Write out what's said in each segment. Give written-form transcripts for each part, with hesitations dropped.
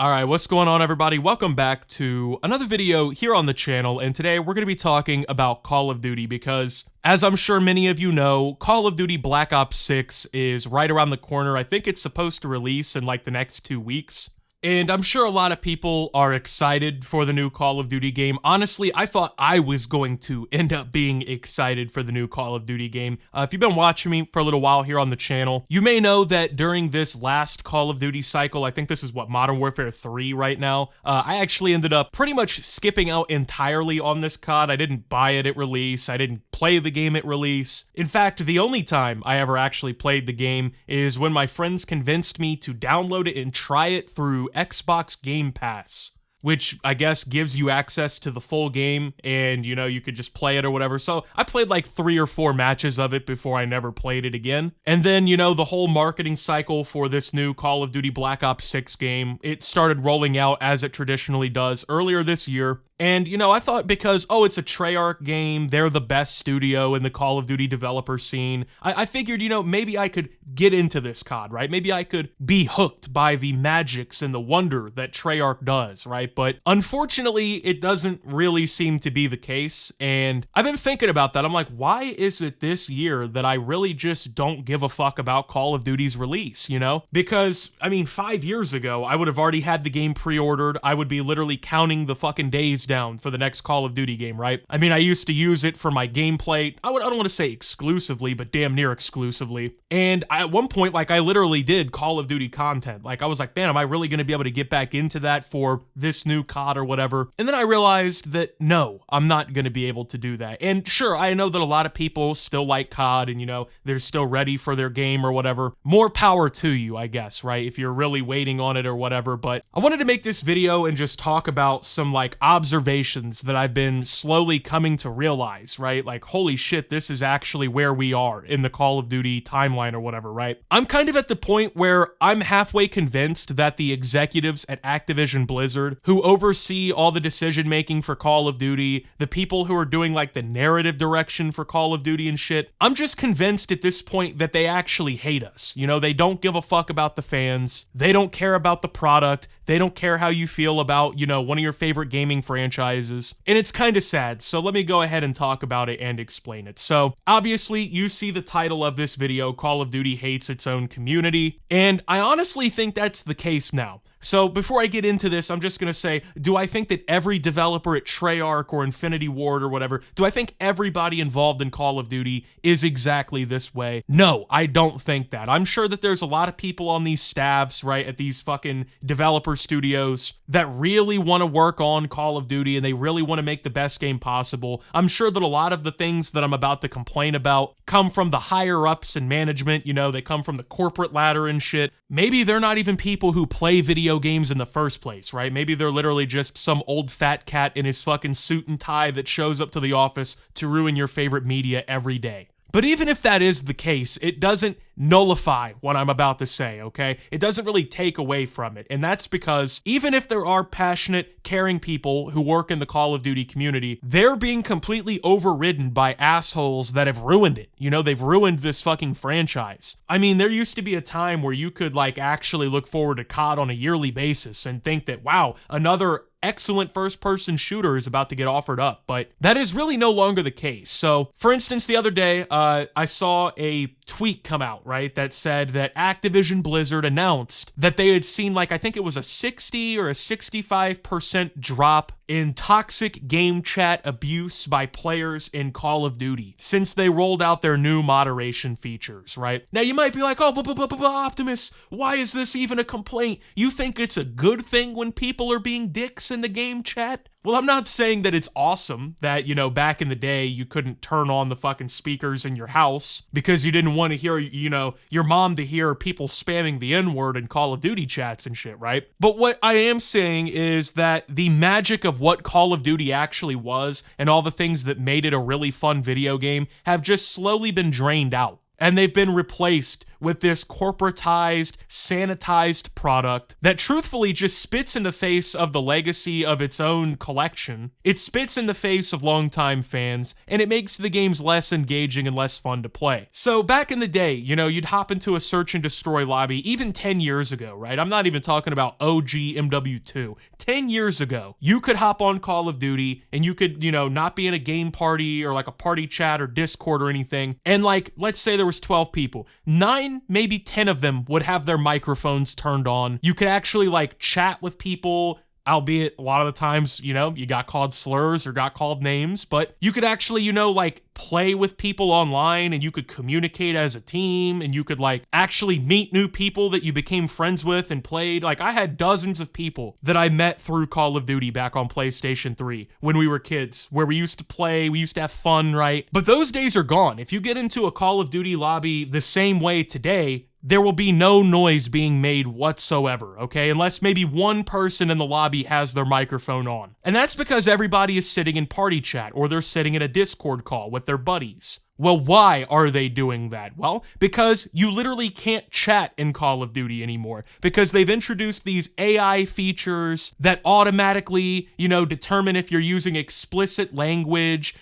Alright, what's going on everybody? Welcome back to another video here on the channel, and today we're going to be talking about Call of Duty because, as I'm sure many of you know, Call of Duty Black Ops 6 is right around the corner. I think it's supposed to release in like the next 2 weeks. And I'm sure a lot of people are excited for the new Call of Duty game. Honestly, I thought I was going to end up being excited for the new Call of Duty game. If you've been watching me for a little while here on the channel, you may know that during this last Call of Duty cycle, I think this is Modern Warfare 3 right now, I actually ended up pretty much skipping out entirely on this COD. I didn't buy it at release. I didn't play the game at release. In fact, the only time I ever actually played the game is when my friends convinced me to download it and try it through Xbox Game Pass, which I guess gives you access to the full game and, you know, you could just play it or whatever. So I played like 3 or 4 matches of it before I never played it again. And then, you know, the whole marketing cycle for this new Call of Duty Black Ops 6 game, it started rolling out as it traditionally does earlier this year. And, you know, I thought because, it's a Treyarch game, they're the best studio in the Call of Duty developer scene, I figured, you know, maybe I could get into this COD, right? Maybe I could be hooked by the magics and the wonder that Treyarch does, right? But unfortunately, it doesn't really seem to be the case, and I've been thinking about that. I'm like, why is it this year that I really just don't give a fuck about Call of Duty's release, you know? Because, I mean, 5 years ago, I would have already had the game pre-ordered. I would be literally counting the fucking days down for the next Call of Duty game, right? I mean, I used to use it for my gameplay. I don't want to say exclusively, but damn near exclusively. And at one point, like, I literally did Call of Duty content. Like, I was like, man, am I really going to be able to get back into that for this new COD or whatever? And then I realized that, no, I'm not going to be able to do that. And sure, I know that a lot of people still like COD and, you know, they're still ready for their game or whatever. More power to you, I guess, right? If you're really waiting on it or whatever. But I wanted to make this video and just talk about some, like, observations that I've been slowly coming to realize, right? Like, holy shit, this is actually where we are in the Call of Duty timeline or whatever, right? I'm kind of at the point where I'm halfway convinced that the executives at Activision Blizzard, who oversee all the decision making for Call of Duty, the people who are doing like the narrative direction for Call of Duty and shit, I'm just convinced at this point that they actually hate us. You know, they don't give a fuck about the fans. They don't care about the product. They don't care how you feel about, you know, one of your favorite gaming franchises. And it's kind of sad, so let me go ahead and talk about it and explain it. So, obviously, you see the title of this video, Call of Duty Hates Its Own Community, and I honestly think that's the case now. So before I get into this, I'm just going to say, do I think that every developer at Treyarch or Infinity Ward or whatever, do I think everybody involved in Call of Duty is exactly this way? No, I don't think that. I'm sure that there's a lot of people on these staffs, right, at these fucking developer studios that really want to work on Call of Duty and they really want to make the best game possible. I'm sure that a lot of the things that I'm about to complain about come from the higher ups in management, you know, they come from the corporate ladder and shit. Maybe they're not even people who play video games in the first place, right? Maybe they're literally just some old fat cat in his fucking suit and tie that shows up to the office to ruin your favorite media every day. But even if that is the case, it doesn't nullify what I'm about to say, okay? It doesn't really take away from it. And that's because even if there are passionate, caring people who work in the Call of Duty community, they're being completely overridden by assholes that have ruined it. You know, they've ruined this fucking franchise. I mean, there used to be a time where you could, like, actually look forward to COD on a yearly basis and think that, wow, another excellent first-person shooter is about to get offered up, but that is really no longer the case. So, for instance, the other day, I saw a tweet come out, right, that said that Activision Blizzard announced that they had seen, like, I think it was a 60 or a 65% drop in toxic game chat abuse by players in Call of Duty since they rolled out their new moderation features, right? Now, you might be like, oh, Optimus, why is this even a complaint? You think it's a good thing when people are being dicks in the game chat? Well, I'm not saying that it's awesome that, you know, back in the day you couldn't turn on the fucking speakers in your house because you didn't want to hear, you know, your mom to hear people spamming the N-word in Call of Duty chats and shit, right? But what I am saying is that the magic of what Call of Duty actually was and all the things that made it a really fun video game have just slowly been drained out. And they've been replaced with this corporatized, sanitized product that truthfully just spits in the face of the legacy of its own collection. It spits in the face of longtime fans, and it makes the games less engaging and less fun to play. So back in the day, you'd hop into a search and destroy lobby even 10 years ago, right? I'm not even talking about OG MW2. 10 years ago, you could hop on Call of Duty and you could, not be in a game party or like a party chat or Discord or anything. And like, let's say there was 12 people. 9, maybe 10 of them would have their microphones turned on. You could actually like chat with people, albeit a lot of the times, you got called slurs or got called names, but you could actually, like play with people online and you could communicate as a team and you could like actually meet new people that you became friends with and played. Like I had dozens of people that I met through Call of Duty back on PlayStation 3 when we were kids, where we used to play, we used to have fun, right? But those days are gone. If you get into a Call of Duty lobby the same way today, there will be no noise being made whatsoever, okay? Unless maybe one person in the lobby has their microphone on. And that's because everybody is sitting in party chat or they're sitting in a Discord call with their buddies. Well, why are they doing that? Well, because you literally can't chat in Call of Duty anymore, because they've introduced these AI features that automatically, determine if you're using explicit language,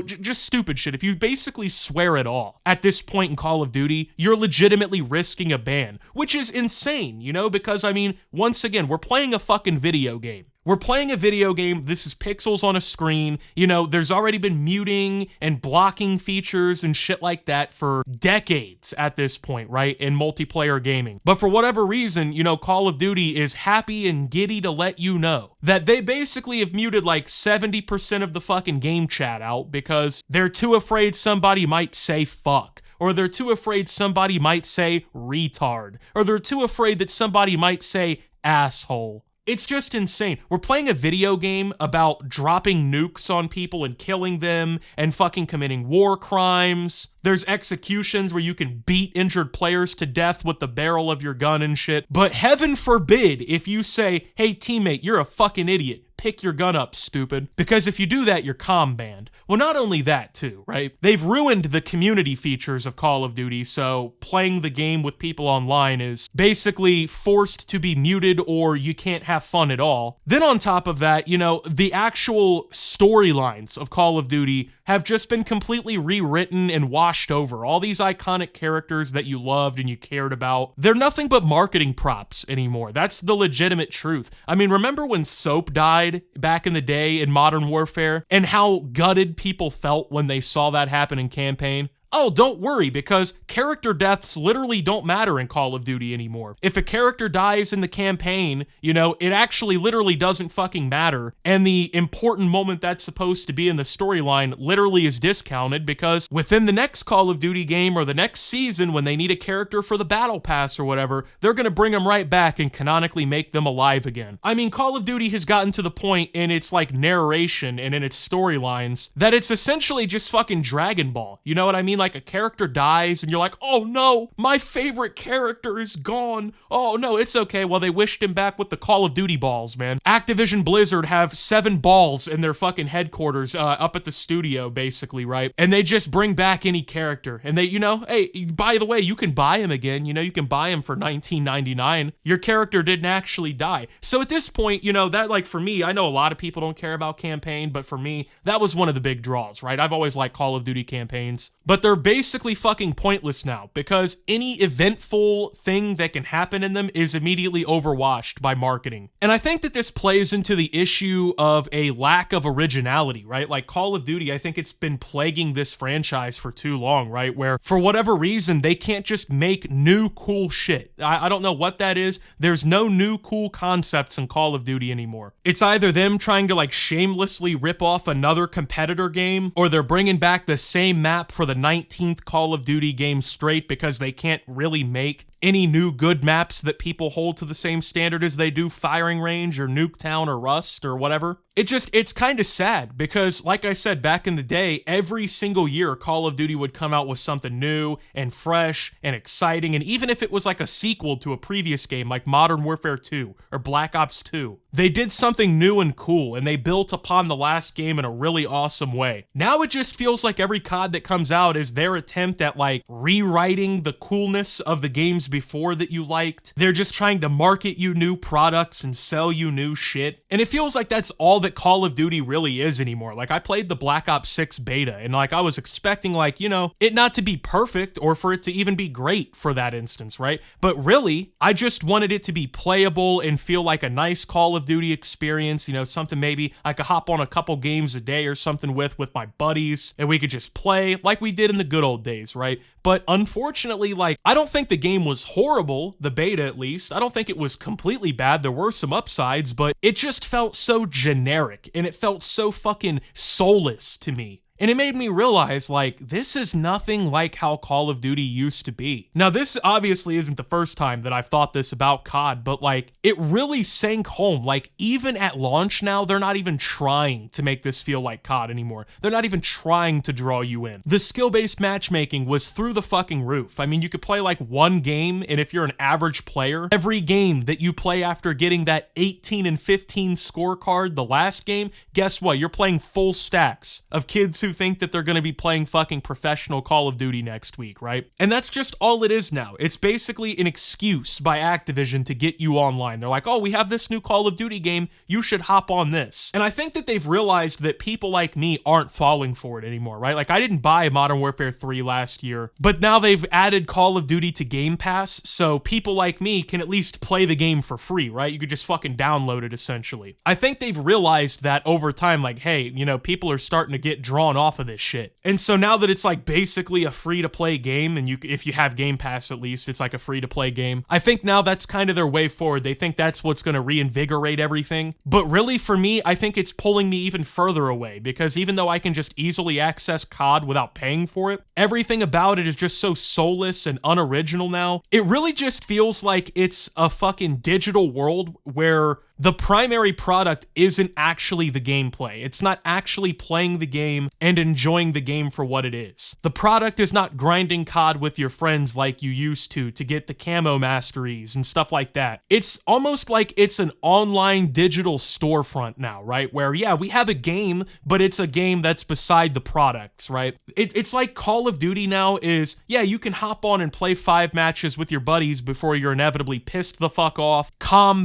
just stupid shit. If you basically swear at all at this point in Call of Duty, you're legitimately risking a ban, which is insane, because once again, we're playing a fucking video game. We're playing a video game, this is pixels on a screen, there's already been muting and blocking features and shit like that for decades at this point, right, in multiplayer gaming. But for whatever reason, Call of Duty is happy and giddy to let you know that they basically have muted like 70% of the fucking game chat out because they're too afraid somebody might say fuck. Or they're too afraid somebody might say retard. Or they're too afraid that somebody might say asshole. It's just insane. We're playing a video game about dropping nukes on people and killing them and fucking committing war crimes. There's executions where you can beat injured players to death with the barrel of your gun and shit. But heaven forbid if you say, hey teammate, you're a fucking idiot. Pick your gun up, stupid. Because if you do that, you're comm banned. Well, not only that, too, right? They've ruined the community features of Call of Duty, so playing the game with people online is basically forced to be muted or you can't have fun at all. Then on top of that, the actual storylines of Call of Duty have just been completely rewritten and washed over. All these iconic characters that you loved and you cared about, they're nothing but marketing props anymore. That's the legitimate truth. Remember when Soap died back in the day in Modern Warfare and how gutted people felt when they saw that happen in campaign? Oh, don't worry, because character deaths literally don't matter in Call of Duty anymore. If a character dies in the campaign, it actually literally doesn't fucking matter, and the important moment that's supposed to be in the storyline literally is discounted because within the next Call of Duty game or the next season when they need a character for the battle pass or whatever, they're gonna bring them right back and canonically make them alive again. Call of Duty has gotten to the point in its narration and in its storylines that it's essentially just fucking Dragon Ball. You know what I mean? Like a character dies and you're like, oh no, my favorite character is gone. Oh no, it's okay. Well, they wished him back with the Call of Duty balls, man. Activision Blizzard have 7 balls in their fucking headquarters up at the studio, basically, right? And they just bring back any character. And they, hey, by the way, you can buy him again. You can buy him for $19.99. Your character didn't actually die. So at this point, that for me, I know a lot of people don't care about campaign, but for me, that was one of the big draws, right? I've always liked Call of Duty campaigns. But they're basically fucking pointless now because any eventful thing that can happen in them is immediately overwashed by marketing. And I think that this plays into the issue of a lack of originality, right? Like Call of Duty, I think it's been plaguing this franchise for too long, right? Where for whatever reason, they can't just make new cool shit. I don't know what that is. There's no new cool concepts in Call of Duty anymore. It's either them trying to shamelessly rip off another competitor game, or they're bringing back the same map for the 19th Call of Duty game straight because they can't really make any new good maps that people hold to the same standard as they do Firing Range or Nuketown or Rust or whatever. It's kind of sad because, like I said, back in the day, every single year Call of Duty would come out with something new and fresh and exciting, and even if it was like a sequel to a previous game like Modern Warfare 2 or Black Ops 2, they did something new and cool, and they built upon the last game in a really awesome way. Now it just feels like every COD that comes out is their attempt at like rewriting the coolness of the games before that you liked. They're just trying to market you new products and sell you new shit, and it feels like that's all that Call of Duty really is anymore. Like, I played the Black Ops 6 beta, and like I was expecting, like, you know, it not to be perfect or for it to even be great for that instance, right? But really, I just wanted it to be playable and feel like a nice Call of Duty experience, you know, something maybe I could hop on a couple games a day or something with my buddies, and we could just play like we did in the good old days, right? But unfortunately, like, I don't think the game was horrible, the beta at least. I don't think it was completely bad. There were some upsides, but it just felt so generic, and it felt so fucking soulless to me. And it made me realize, like, this is nothing like how Call of Duty used to be. Now, this obviously isn't the first time that I've thought this about COD, but, like, it really sank home. Like, even at launch now, they're not even trying to make this feel like COD anymore. They're not even trying to draw you in. The skill-based matchmaking was through the fucking roof. I mean, you could play, like, one game, and if you're an average player, every game that you play after getting that 18 and 15 scorecard the last game, guess what? You're playing full stacks of kids who think that they're going to be playing fucking professional Call of Duty next week, right? And that's just all it is now. It's basically an excuse by Activision to get you online. They're like, oh, we have this new Call of Duty game, you should hop on this. And I think that they've realized that people like me aren't falling for it anymore, right? Like, I didn't buy Modern Warfare 3 last year, but now they've added Call of Duty to Game Pass, so people like me can at least play the game for free, right? You could just fucking download it, essentially. I think they've realized that over time, like, hey, you know, people are starting to get drawn off of this shit. And so now that it's like basically a free-to-play game, and if you have Game Pass at least, it's like a free-to-play game, I think now that's kind of their way forward. They think that's what's going to reinvigorate everything. But really, for me, I think it's pulling me even further away, because even though I can just easily access COD without paying for it, everything about it is just so soulless and unoriginal now. It really just feels like it's a fucking digital world where the primary product isn't actually the gameplay. It's not actually playing the game and enjoying the game for what it is. The product is not grinding COD with your friends like you used to get the camo masteries and stuff like that. It's almost like it's an online digital storefront now, right? Where, yeah, we have a game, but it's a game that's beside the products, right? It's like Call of Duty now is, yeah, you can hop on and play 5 matches with your buddies before you're inevitably pissed the fuck off,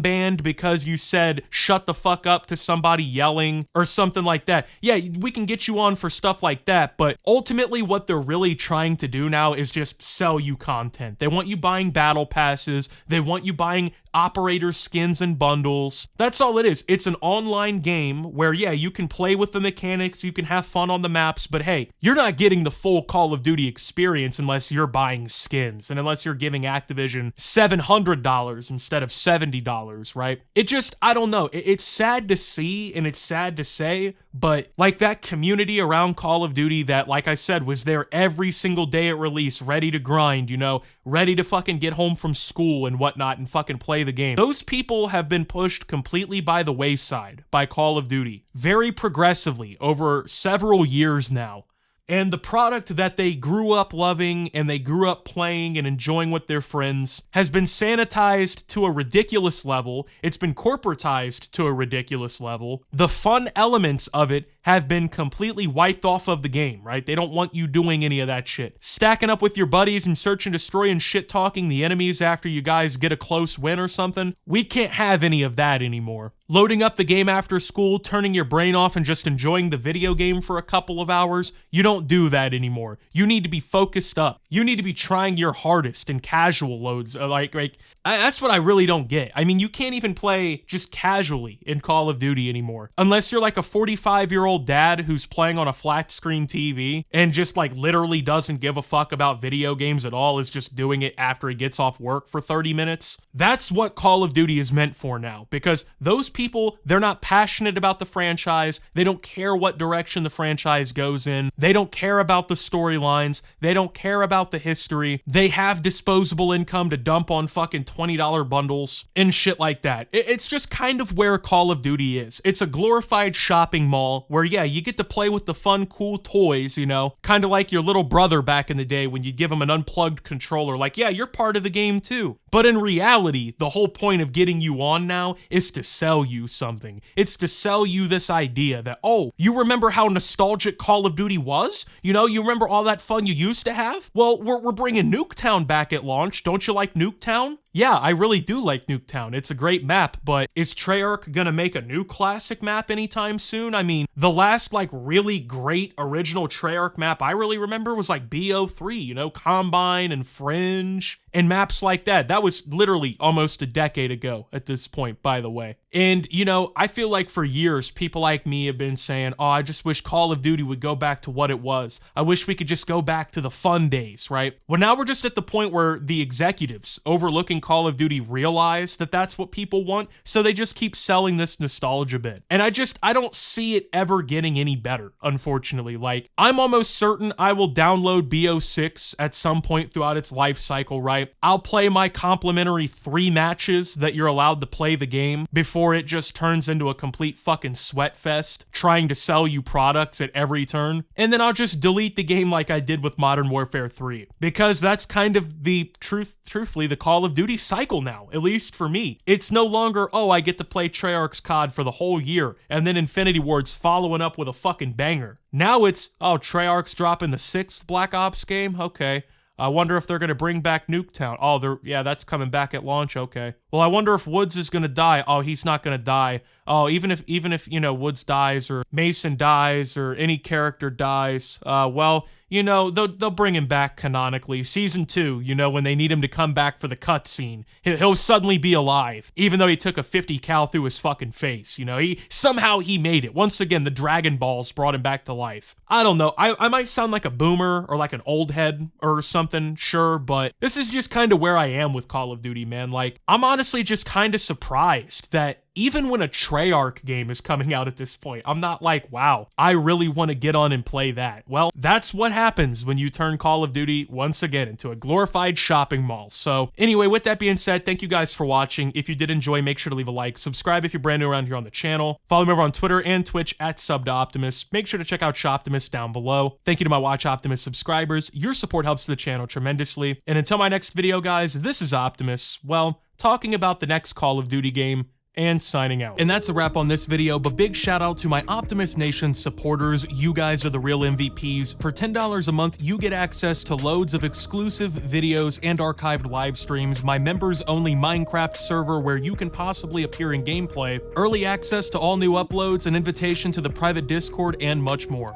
banned because you said shut the fuck up to somebody yelling or something like that. Yeah, we can get you on for stuff like that, but ultimately what they're really trying to do now is just sell you content. They want you buying battle passes, they want you buying operator skins and bundles. That's all it is. It's an online game where, yeah, you can play with the mechanics, you can have fun on the maps, but hey, you're not getting the full Call of Duty experience unless you're buying skins and unless you're giving Activision $700 instead of $70, right? It just, I don't know. It's sad to see and it's sad to say, but like that community around Call of Duty that, like I said, was there every single day at release, ready to grind, you know, ready to fucking get home from school and whatnot and fucking play the game. Those people have been pushed completely by the wayside by Call of Duty, very progressively over several years now. And the product that they grew up loving and they grew up playing and enjoying with their friends has been sanitized to a ridiculous level. It's been corporatized to a ridiculous level. The fun elements of it have been completely wiped off of the game, right? They don't want you doing any of that shit. Stacking up with your buddies and search and destroy and shit-talking the enemies after you guys get a close win or something. We can't have any of that anymore. Loading up the game after school, turning your brain off and just enjoying the video game for a couple of hours, you don't do that anymore. You need to be focused up. You need to be trying your hardest in casual loads. That's what I really don't get. I mean, you can't even play just casually in Call of Duty anymore. Unless you're like a 45-year-old 70-year-old dad who's playing on a flat screen TV and just like literally doesn't give a fuck about video games at all, is just doing it after he gets off work for 30 minutes. That's what Call of Duty is meant for now, because those people, they're not passionate about the franchise. They don't care what direction the franchise goes in. They don't care about the storylines. They don't care about the history. They have disposable income to dump on fucking $20 bundles and shit like that. It's just kind of where Call of Duty is. It's a glorified shopping mall where, yeah, you get to play with the fun, cool toys, you know, kind of like your little brother back in the day when you give him an unplugged controller, like, yeah, you're part of the game too. But in reality, the whole point of getting you on now is to sell you something. It's to sell you this idea that, oh, you remember how nostalgic Call of Duty was? You know, you remember all that fun you used to have? Well, we're bringing Nuketown back at launch. Don't you like Nuketown? Yeah, I really do like Nuketown. It's a great map, but is Treyarch gonna make a new classic map anytime soon? I mean, the last like really great original Treyarch map I really remember was like BO3, you know, Combine and Fringe and maps like that. That was literally almost a decade ago at this point, by the way. And, you know, I feel like for years, people like me have been saying, oh, I just wish Call of Duty would go back to what it was. I wish we could just go back to the fun days, right? Well, now we're just at the point where the executives overlooking Call of Duty realize that that's what people want, so they just keep selling this nostalgia bit. And I don't see it ever getting any better, unfortunately. Like, I'm almost certain I will download BO6 at some point throughout its life cycle, right? I'll play my complimentary 3 matches that you're allowed to play the game before it just turns into a complete fucking sweat fest trying to sell you products at every turn. And then I'll just delete the game like I did with Modern Warfare 3, because that's kind of the truthfully the Call of Duty cycle now, at least for me. It's no longer, oh, I get to play Treyarch's COD for the whole year and then Infinity Ward's following up with a fucking banger. Now it's, oh, Treyarch's dropping the 6th Black Ops game? Okay. I wonder if they're going to bring back Nuketown. Oh, yeah, that's coming back at launch. Okay. Well, I wonder if Woods is going to die. Oh, he's not going to die. Oh, even if, you know, Woods dies or Mason dies or any character dies, well, you know, they'll bring him back canonically. Season 2, you know, when they need him to come back for the cutscene, he'll suddenly be alive, even though he took a 50 cal through his fucking face. You know, somehow he made it. Once again, the Dragon Balls brought him back to life. I don't know. I might sound like a boomer or like an old head or something, sure, but this is just kind of where I am with Call of Duty, man. Like, I'm honestly just kind of surprised that even when a Treyarch game is coming out at this point, I'm not like, wow, I really want to get on and play that. Well, that's what happens when you turn Call of Duty once again into a glorified shopping mall. So anyway, with that being said, thank you guys for watching. If you did enjoy, make sure to leave a like, subscribe if you're brand new around here on the channel, follow me over on Twitter and Twitch at @SubToOptimus. Make sure to check out Shoptimus down below. Thank you to my Watch Optimus subscribers. Your support helps the channel tremendously. And until my next video, guys, this is Optimus, well, talking about the next Call of Duty game, and signing out. And that's a wrap on this video, but big shout out to my Optimus Nation supporters. You guys are the real MVPs. For $10 a month, you get access to loads of exclusive videos and archived live streams, my members only Minecraft server where you can possibly appear in gameplay, early access to all new uploads, an invitation to the private Discord, and much more.